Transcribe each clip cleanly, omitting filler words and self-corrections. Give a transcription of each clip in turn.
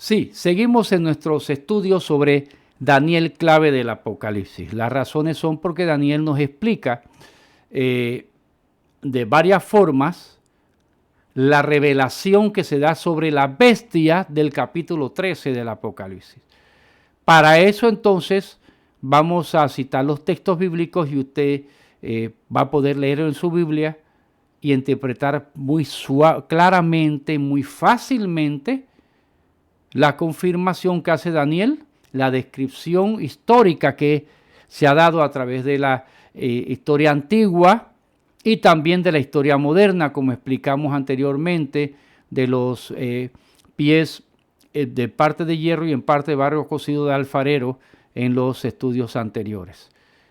Sí, seguimos en nuestros estudios sobre Daniel clave del Apocalipsis. Las razones son porque Daniel nos explica de varias formas la revelación que se da sobre la bestia del capítulo 13 del Apocalipsis. Para eso entonces vamos a citar los textos bíblicos y usted va a poder leer en su Biblia y interpretar muy claramente, muy fácilmente la confirmación que hace Daniel, la descripción histórica que se ha dado a través de la historia antigua y también de la historia moderna, como explicamos anteriormente, de los pies de parte de hierro y en parte de barro cocido de alfarero en los estudios anteriores.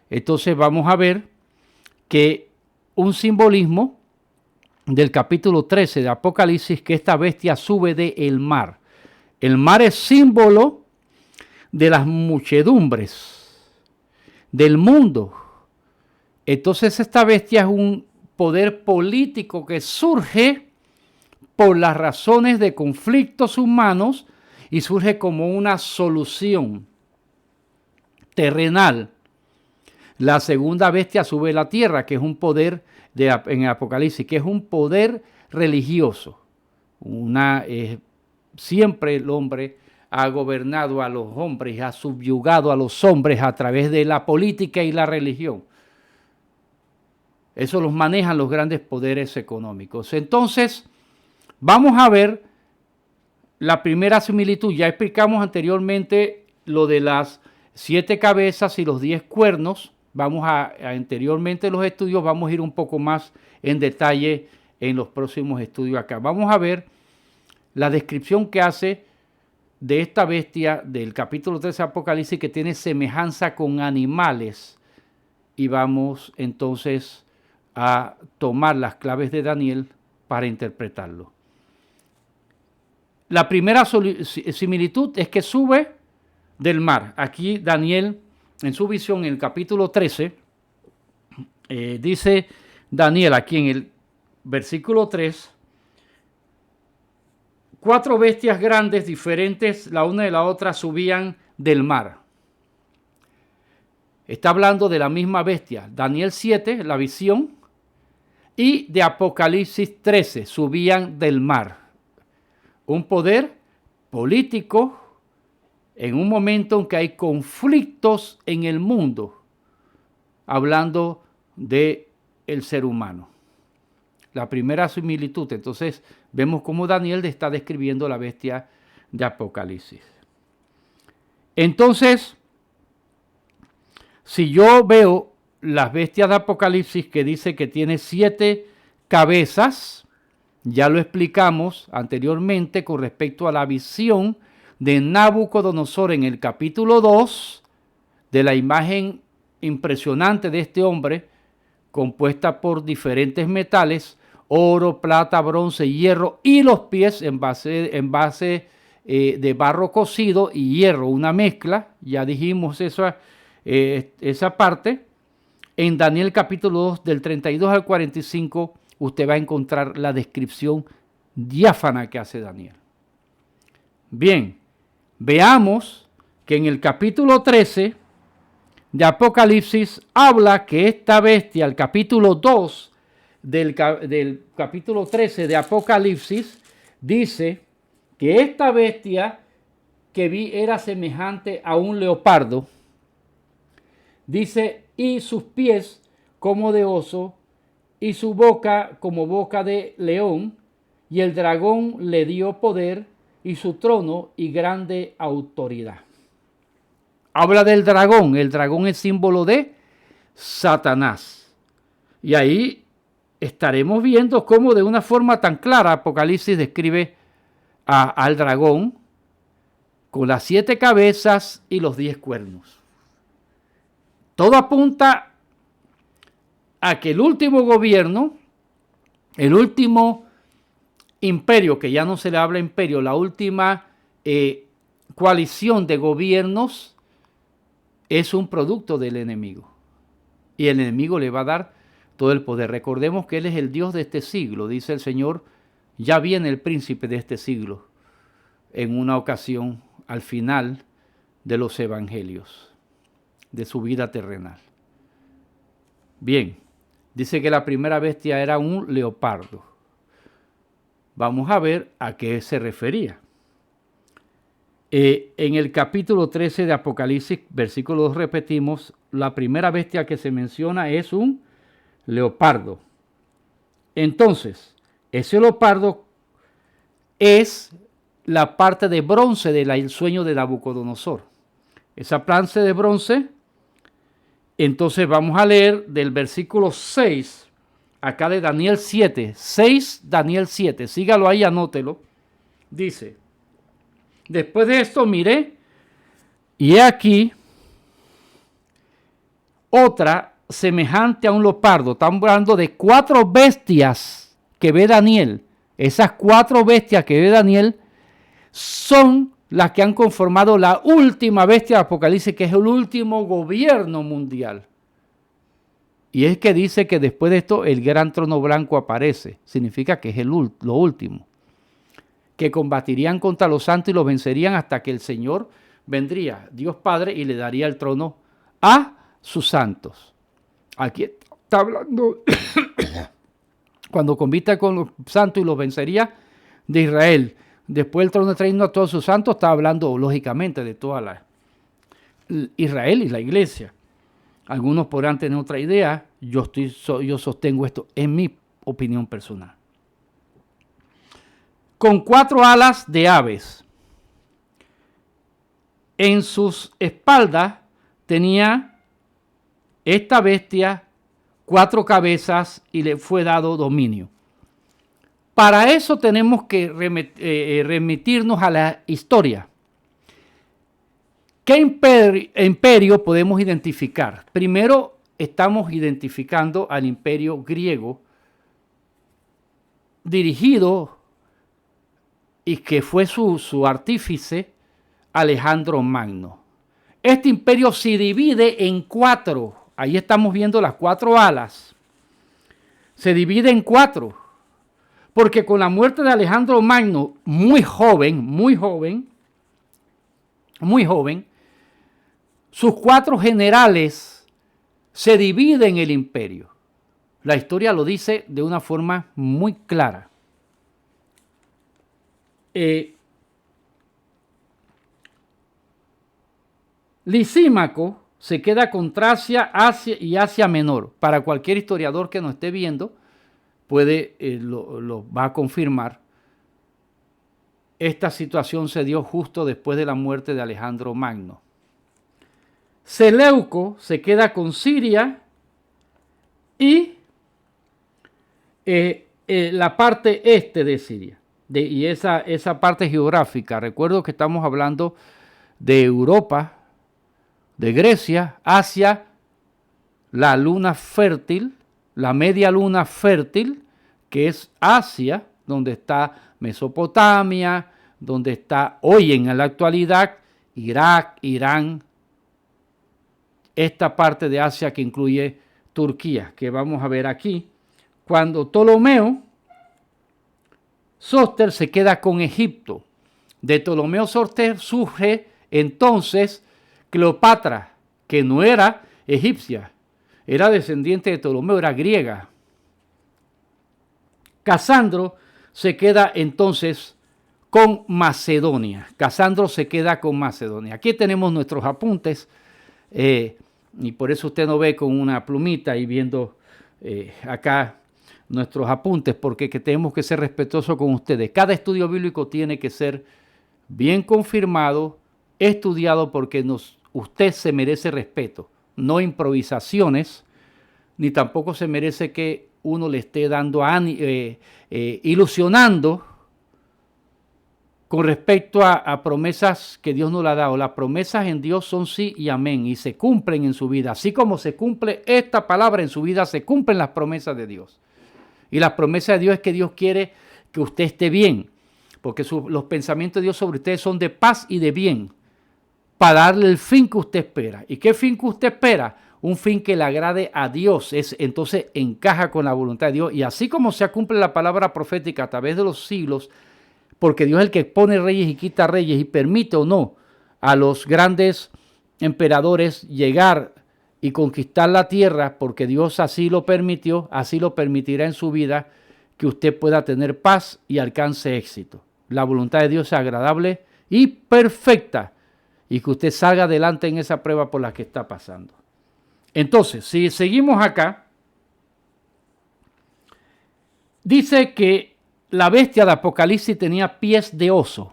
Entonces vamos a ver que un simbolismo del capítulo 13 de Apocalipsis, que esta bestia sube del mar. El mar es símbolo de las muchedumbres del mundo. Entonces esta bestia es un poder político que surge por las razones de conflictos humanos y surge como una solución terrenal. La segunda bestia sube a la tierra, que es un poder en el Apocalipsis, que es un poder religioso. Siempre el hombre ha gobernado a los hombres, ha subyugado a los hombres a través de la política y la religión. Eso los manejan los grandes poderes económicos. Entonces, vamos a ver la primera similitud. Ya explicamos anteriormente lo de las 7 cabezas y los 10 cuernos. Anteriormente en los estudios vamos a ir un poco más en detalle en los próximos estudios acá. Vamos a ver la descripción que hace de esta bestia del capítulo 13 de Apocalipsis, que tiene semejanza con animales. Y vamos entonces a tomar las claves de Daniel para interpretarlo. La primera similitud es que sube del mar. Aquí Daniel, en su visión, en el capítulo 13, dice Daniel aquí en el versículo 3, 4 bestias grandes, diferentes la una de la otra, subían del mar. Está hablando de la misma bestia. Daniel 7, la visión, y de Apocalipsis 13, subían del mar. Un poder político en un momento en que hay conflictos en el mundo, hablando del ser humano. La primera similitud, entonces vemos cómo Daniel está describiendo la bestia de Apocalipsis. Entonces, si yo veo las bestias de Apocalipsis que dice que tiene 7 cabezas, ya lo explicamos anteriormente con respecto a la visión de Nabucodonosor en el capítulo 2, de la imagen impresionante de este hombre, compuesta por diferentes metales, oro, plata, bronce, hierro, y los pies en base de barro cocido y hierro, una mezcla. Ya dijimos esa parte. En Daniel capítulo 2, del 32 al 45, usted va a encontrar la descripción diáfana que hace Daniel. Bien, veamos que en el capítulo 13 de Apocalipsis habla que esta bestia, el capítulo 2 del capítulo 13 de Apocalipsis, dice que esta bestia que vi era semejante a un leopardo. Dice, y sus pies como de oso, y su boca como boca de león, y el dragón le dio poder, y su trono y grande autoridad. Habla del dragón. El dragón es símbolo de Satanás. Y ahí estaremos viendo cómo de una forma tan clara Apocalipsis describe al dragón con las 7 cabezas y los 10 cuernos. Todo apunta a que el último gobierno, el último imperio, que ya no se le habla imperio, la última coalición de gobiernos es un producto del enemigo. Y el enemigo le va a dar todo el poder. Recordemos que Él es el Dios de este siglo. Dice el Señor, ya viene el príncipe de este siglo. en una ocasión al final de los evangelios, de su vida terrenal. Bien, dice que la primera bestia era un leopardo. Vamos a ver a qué se refería. En el capítulo 13 de Apocalipsis, versículo 2, repetimos, la primera bestia que se menciona es un leopardo. Entonces, ese leopardo es la parte de bronce del sueño de Nabucodonosor. Esa parte de bronce, entonces vamos a leer del versículo 6, acá de Daniel 7, 6 Daniel 7, sígalo ahí, anótelo. Dice, después de esto miré, y he aquí otra semejante a un leopardo. Estamos hablando de 4 bestias que ve Daniel. Esas 4 bestias que ve Daniel son las que han conformado la última bestia de Apocalipsis, que es el último gobierno mundial. Y es que dice que después de esto el gran trono blanco aparece. Significa que es lo último. Que combatirían contra los santos y los vencerían hasta que el Señor vendría, Dios Padre, y le daría el trono a sus santos. Aquí está hablando, cuando combita con los santos y los vencería, de Israel. Después el trono traído a todos sus santos, está hablando lógicamente de toda Israel y la iglesia. Algunos podrán tener otra idea, yo sostengo esto en mi opinión personal. Con 4 alas de aves. En sus espaldas tenía esta bestia 4 cabezas y le fue dado dominio. Para eso tenemos que remitirnos a la historia. ¿Qué imperio podemos identificar? Primero estamos identificando al imperio griego dirigido y que fue su artífice Alejandro Magno. Este imperio se divide en 4. Ahí estamos viendo las 4 alas. Se divide en 4. Porque con la muerte de Alejandro Magno, muy joven, sus 4 generales se dividen el imperio. La historia lo dice de una forma muy clara. Lisímaco se queda con Tracia, Asia y Asia Menor. Para cualquier historiador que nos esté viendo, lo va a confirmar. Esta situación se dio justo después de la muerte de Alejandro Magno. Seleuco se queda con Siria y la parte este de Siria. Y esa parte geográfica. Recuerdo que estamos hablando de Europa, de Grecia, hacia la luna fértil, la media luna fértil, que es Asia, donde está Mesopotamia, donde está hoy en la actualidad Irak, Irán, esta parte de Asia que incluye Turquía, que vamos a ver aquí, cuando Ptolomeo Sóster se queda con Egipto. De Ptolomeo Sóster surge entonces Cleopatra, que no era egipcia, era descendiente de Ptolomeo, era griega. Casandro se queda entonces con Macedonia. Casandro se queda con Macedonia. Aquí tenemos nuestros apuntes y por eso usted no ve con una plumita y viendo acá nuestros apuntes, porque tenemos que ser respetuosos con ustedes. Cada estudio bíblico tiene que ser bien confirmado, estudiado, porque usted se merece respeto, no improvisaciones, ni tampoco se merece que uno le esté dando ilusionando con respecto a promesas que Dios no le ha dado. Las promesas en Dios son sí y amén, y se cumplen en su vida. Así como se cumple esta palabra en su vida, se cumplen las promesas de Dios. Y las promesas de Dios es que Dios quiere que usted esté bien, porque los pensamientos de Dios sobre ustedes son de paz y de bien, para darle el fin que usted espera. ¿Y qué fin que usted espera? Un fin que le agrade a Dios. Entonces encaja con la voluntad de Dios. Y así como se cumple la palabra profética a través de los siglos, porque Dios es el que pone reyes y quita reyes y permite o no a los grandes emperadores llegar y conquistar la tierra, porque Dios así lo permitió, así lo permitirá en su vida, que usted pueda tener paz y alcance éxito. La voluntad de Dios es agradable y perfecta, y que usted salga adelante en esa prueba por la que está pasando. Entonces, si seguimos acá, dice que la bestia de Apocalipsis tenía pies de oso.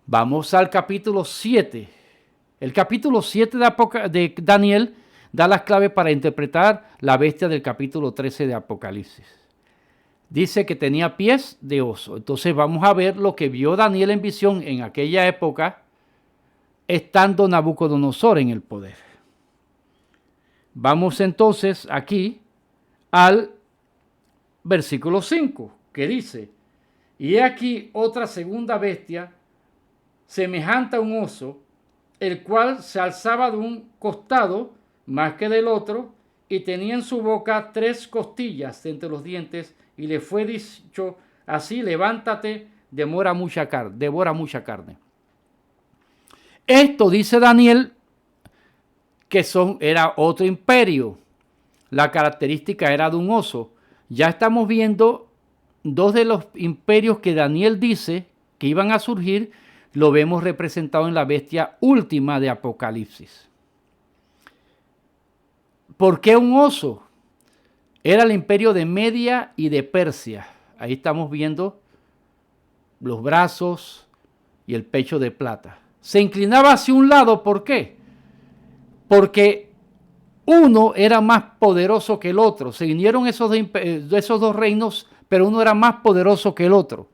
Vamos al capítulo 7. El capítulo 7 de Daniel da las claves para interpretar la bestia del capítulo 13 de Apocalipsis. Dice que tenía pies de oso. Entonces vamos a ver lo que vio Daniel en visión en aquella época, estando Nabucodonosor en el poder. Vamos entonces aquí al versículo 5, que dice: y he aquí otra segunda bestia, semejante a un oso, el cual se alzaba de un costado más que del otro, y tenía en su boca 3 costillas entre los dientes, y le fue dicho así: levántate, devora mucha carne. Esto dice Daniel que era otro imperio. La característica era de un oso. Ya estamos viendo 2 de los imperios que Daniel dice que iban a surgir, lo vemos representado en la bestia última de Apocalipsis. ¿Por qué un oso? Era el imperio de Media y de Persia. Ahí estamos viendo los brazos y el pecho de plata. Se inclinaba hacia un lado, ¿por qué? Porque uno era más poderoso que el otro. Se unieron esos dos reinos, pero uno era más poderoso que el otro.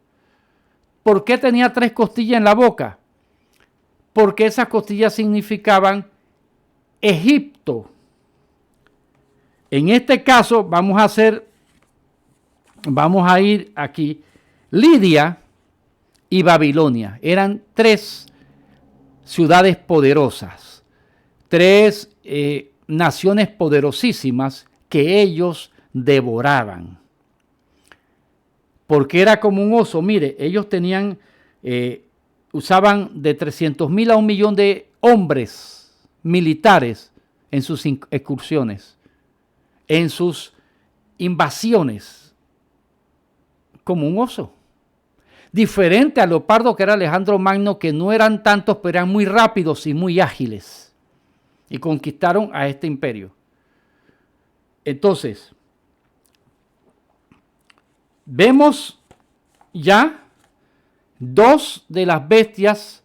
¿Por qué tenía 3 costillas en la boca? Porque esas costillas significaban Egipto. En este caso vamos a ir aquí. Lidia y Babilonia eran 3 ciudades poderosas, 3 naciones poderosísimas que ellos devoraban. Porque era como un oso. Mire, ellos tenían, usaban de 300,000 a 1,000,000 de hombres militares en sus excursiones, en sus invasiones, como un oso. Diferente al leopardo que era Alejandro Magno, que no eran tantos, pero eran muy rápidos y muy ágiles. Y conquistaron a este imperio. Entonces, vemos ya 2 de las bestias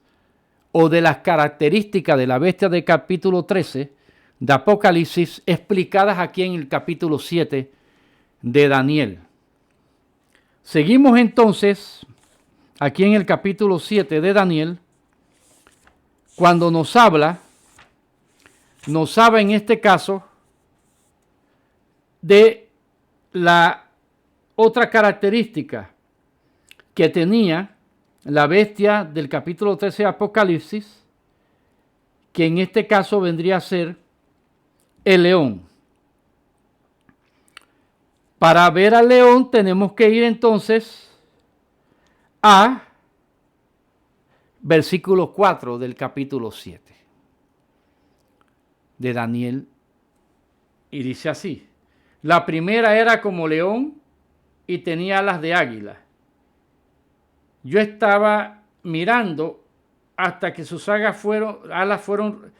o de las características de la bestia del capítulo 13 de Apocalipsis explicadas aquí en el capítulo 7 de Daniel. Seguimos entonces aquí en el capítulo 7 de Daniel, cuando nos habla en este caso de la otra característica que tenía la bestia del capítulo 13 de Apocalipsis, que en este caso vendría a ser el león. Para ver al león tenemos que ir entonces a versículo 4 del capítulo 7 de Daniel, y dice así: la primera era como león y tenía alas de águila. Yo estaba mirando hasta que sus alas fueron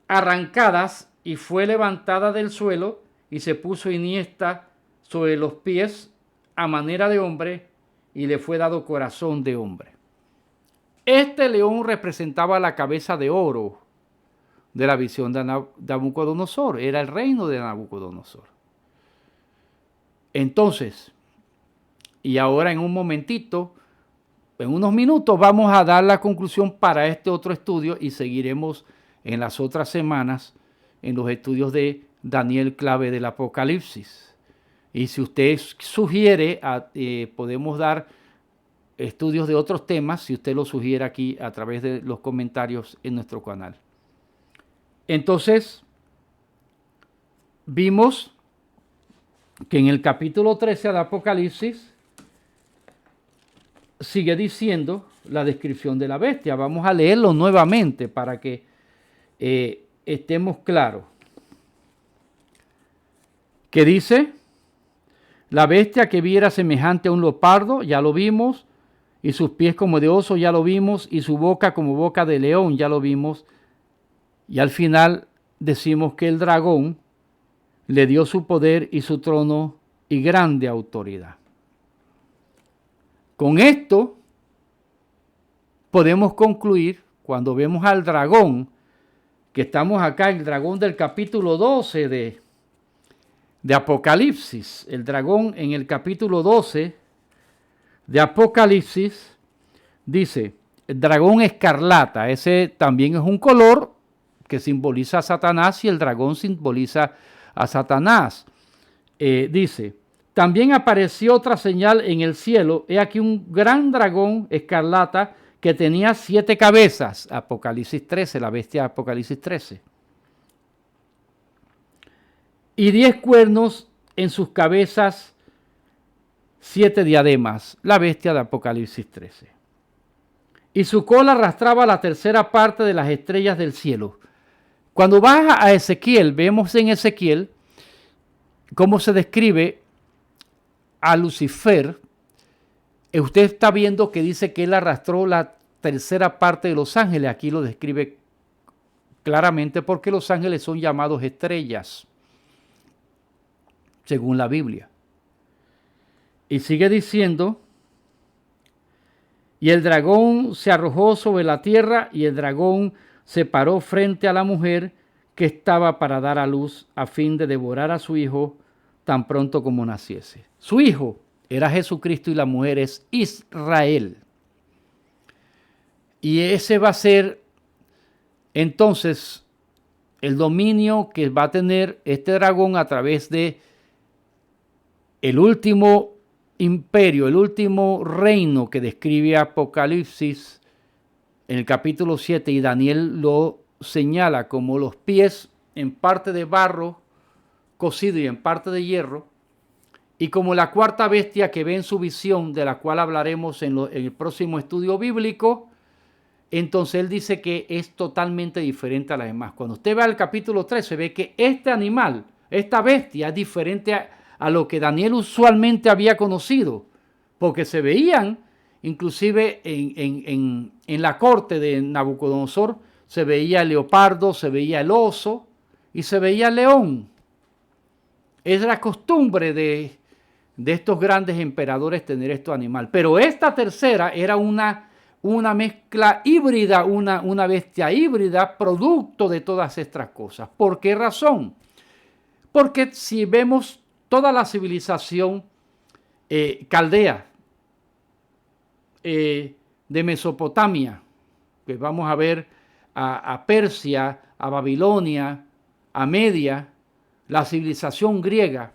arrancadas, y fue levantada del suelo y se puso enhiesta sobre los pies a manera de hombre, y le fue dado corazón de hombre. Este león representaba la cabeza de oro de la visión de Nabucodonosor. Era el reino de Nabucodonosor. Entonces, y ahora en un momentito, en unos minutos, vamos a dar la conclusión para este otro estudio, y seguiremos en las otras semanas en los estudios de Daniel, clave del Apocalipsis. Y si usted sugiere, podemos dar estudios de otros temas, si usted lo sugiere aquí a través de los comentarios en nuestro canal. Entonces, vimos que en el capítulo 13 del Apocalipsis sigue diciendo la descripción de la bestia. Vamos a leerlo nuevamente para que estemos claros. ¿Qué dice? La bestia que viera semejante a un leopardo, ya lo vimos, y sus pies como de oso, ya lo vimos, y su boca como boca de león, ya lo vimos. Y al final decimos que el dragón le dio su poder y su trono y grande autoridad. Con esto podemos concluir, cuando vemos al dragón, que estamos acá, el dragón del capítulo 12 de Apocalipsis. El dragón en el capítulo 12 de Apocalipsis dice, el dragón escarlata, ese también es un color que simboliza a Satanás y el dragón simboliza a Satanás. Dice, también apareció otra señal en el cielo, he aquí un gran dragón escarlata que tenía 7 cabezas, Apocalipsis 13, la bestia de Apocalipsis 13. Y 10 cuernos en sus cabezas, 7 diademas, la bestia de Apocalipsis 13. Y su cola arrastraba la tercera parte de las estrellas del cielo. Cuando vas a Ezequiel, vemos en Ezequiel cómo se describe a Lucifer. Usted está viendo que dice que él arrastró la tercera parte de los ángeles. Aquí lo describe claramente porque los ángeles son llamados estrellas, según la Biblia. Y sigue diciendo, y el dragón se arrojó sobre la tierra y el dragón se paró frente a la mujer que estaba para dar a luz a fin de devorar a su hijo tan pronto como naciese. Su hijo era Jesucristo y la mujer es Israel. Y ese va a ser entonces el dominio que va a tener este dragón a través de el último imperio, el último reino que describe Apocalipsis en el capítulo 7 y Daniel lo señala como los pies en parte de barro cocido y en parte de hierro, y como la cuarta bestia que ve en su visión, de la cual hablaremos en el próximo estudio bíblico. Entonces él dice que es totalmente diferente a las demás. Cuando usted va al capítulo 13 ve que este animal, esta bestia es diferente a lo que Daniel usualmente había conocido, porque se veían, inclusive en la corte de Nabucodonosor, se veía el leopardo, se veía el oso y se veía el león. Es la costumbre de estos grandes emperadores tener estos animales. Pero esta tercera era una mezcla híbrida, una bestia híbrida, producto de todas estas cosas. ¿Por qué razón? Porque si vemos toda la civilización caldea de Mesopotamia, que vamos a ver a Persia, a Babilonia, a Media, la civilización griega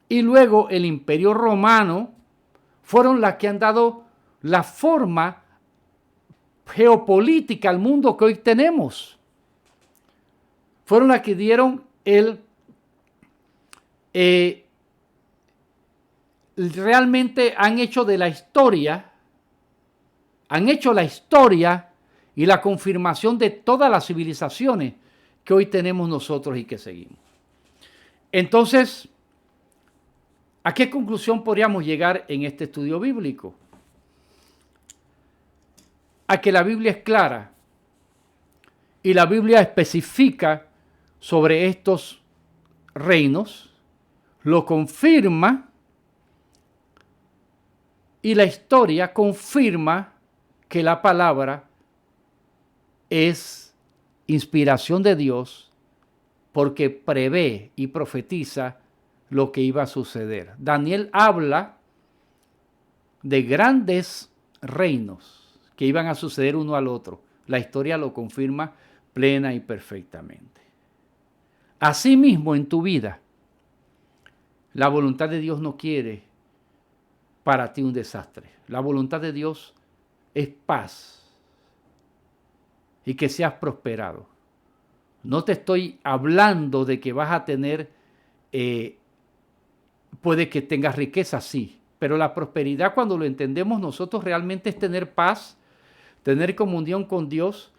y luego el imperio romano, fueron las que han dado la forma geopolítica al mundo que hoy tenemos. Fueron las que dieron realmente han hecho de la historia, han hecho la historia y la confirmación de todas las civilizaciones que hoy tenemos nosotros y que seguimos. Entonces, ¿a qué conclusión podríamos llegar en este estudio bíblico? A que la Biblia es clara y la Biblia especifica sobre estos reinos, lo confirma y la historia confirma que la palabra es inspiración de Dios porque prevé y profetiza lo que iba a suceder. Daniel habla de grandes reinos que iban a suceder uno al otro. La historia lo confirma plena y perfectamente. Asimismo, en tu vida, la voluntad de Dios no quiere para ti un desastre. La voluntad de Dios es paz y que seas prosperado. No te estoy hablando de que vas a tener, puede que tengas riqueza, sí, Pero la prosperidad, cuando lo entendemos nosotros, realmente es tener paz, tener comunión con Dios,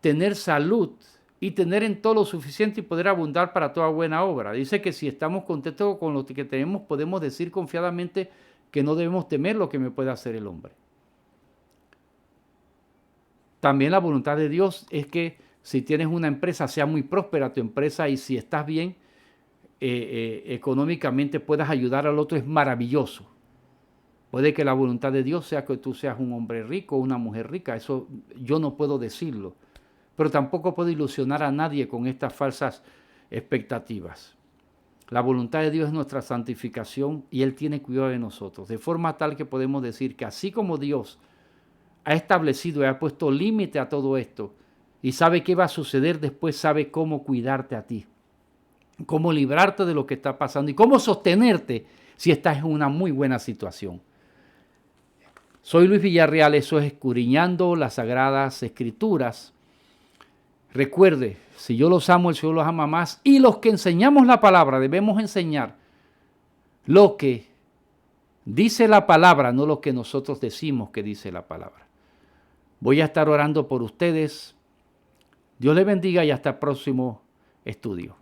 tener salud y tener en todo lo suficiente y poder abundar para toda buena obra. Dice que si estamos contentos con lo que tenemos, podemos decir confiadamente que no debemos temer lo que me pueda hacer el hombre. También la voluntad de Dios es que si tienes una empresa, sea muy próspera tu empresa, y si estás bien económicamente puedas ayudar al otro, es maravilloso. Puede que la voluntad de Dios sea que tú seas un hombre rico o una mujer rica, eso yo no puedo decirlo, pero tampoco puedo ilusionar a nadie con estas falsas expectativas. La voluntad de Dios es nuestra santificación y Él tiene cuidado de nosotros, de forma tal que podemos decir que así como Dios ha establecido y ha puesto límite a todo esto y sabe qué va a suceder después, sabe cómo cuidarte a ti, cómo librarte de lo que está pasando y cómo sostenerte si estás en una muy buena situación. Soy Luis Villarreal, eso es Escudriñando las Sagradas Escrituras. Recuerde, si yo los amo, el Señor los ama más, y los que enseñamos la palabra debemos enseñar lo que dice la palabra, no lo que nosotros decimos que dice la palabra. Voy a estar orando por ustedes. Dios les bendiga y hasta el próximo estudio.